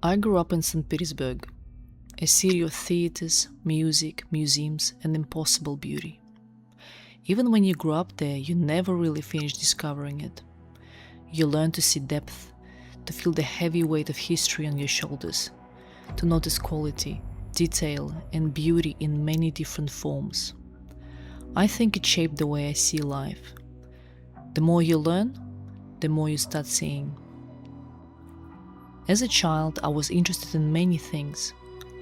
I grew up in St. Petersburg, a city of theaters, music, museums, and impossible beauty. Even when you grow up there, you never really finish discovering it. You learn to see depth, to feel the heavy weight of history on your shoulders, to notice quality, detail, and beauty in many different forms. I think it shaped the way I see life. The more you learn, the more you start seeing. As a child, I was interested in many things.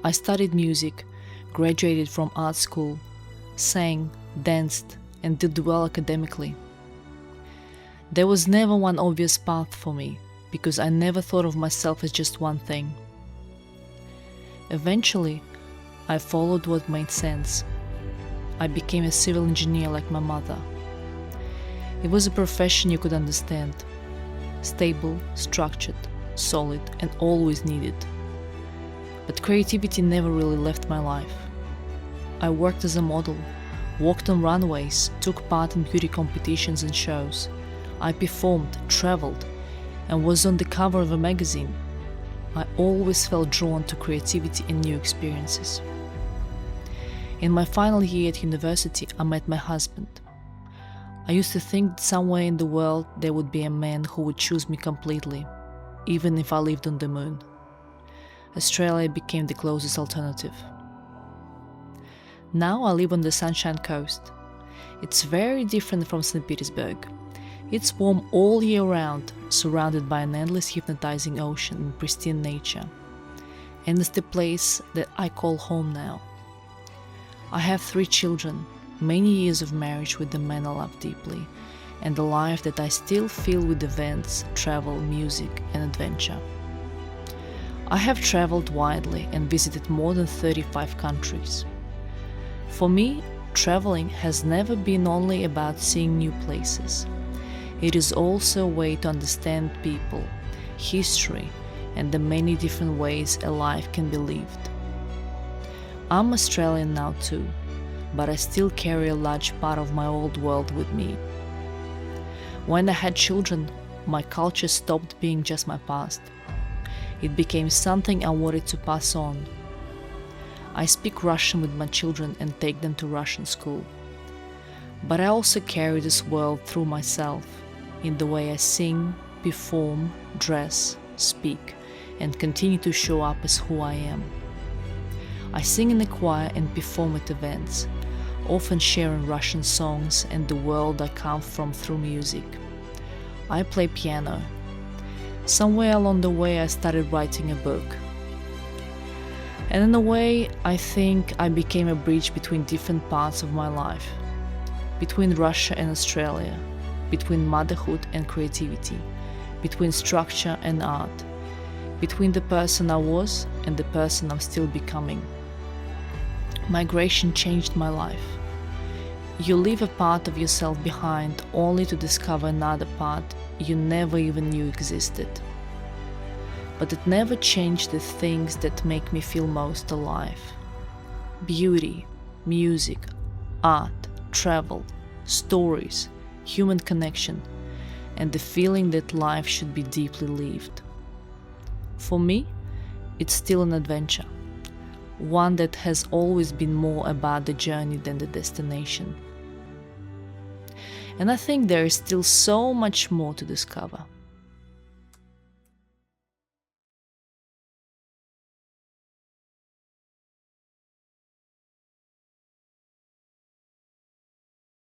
I studied music, graduated from art school, sang, danced, and did well academically. There was never one obvious path for me, because I never thought of myself as just one thing. Eventually, I followed what made sense. I became a civil engineer like my mother. It was a profession you could understand. Stable, structured, solid, and always needed. But creativity never really left my life. I worked as a model, walked on runways, took part in beauty competitions and shows. I performed, traveled, and was on the cover of a magazine. I always felt drawn to creativity and new experiences. In my final year at university, I met my husband. I used to think that somewhere in the world there would be a man who would choose me completely, even if I lived on the moon. Australia became the closest alternative. Now I live on the Sunshine Coast. It's very different from St. Petersburg. It's warm all year round, surrounded by an endless hypnotizing ocean and pristine nature. And it's the place that I call home now. I have 3 children, many years of marriage with the man I love deeply, and a life that I still fill with events, travel, music, and adventure. I have traveled widely and visited more than 35 countries. For me, traveling has never been only about seeing new places. It is also a way to understand people, history, and the many different ways a life can be lived. I'm Australian now too, but I still carry a large part of my old world with me. When I had children, my culture stopped being just my past. It became something I wanted to pass on. I speak Russian with my children and take them to Russian school. But I also carry this world through myself, in the way I sing, perform, dress, speak, and continue to show up as who I am. I sing in the choir and perform at events, often sharing Russian songs and the world I come from through music. I play piano. Somewhere along the way I started writing a book. And in a way, I think I became a bridge between different parts of my life. Between Russia and Australia, between motherhood and creativity, between structure and art, between the person I was and the person I'm still becoming. Migration changed my life. You leave a part of yourself behind only to discover another part you never even knew existed. But it never changed the things that make me feel most alive. Beauty, music, art, travel, stories, human connection, and the feeling that life should be deeply lived. For me, it's still an adventure. One that has always been more about the journey than the destination. And I think there is still so much more to discover.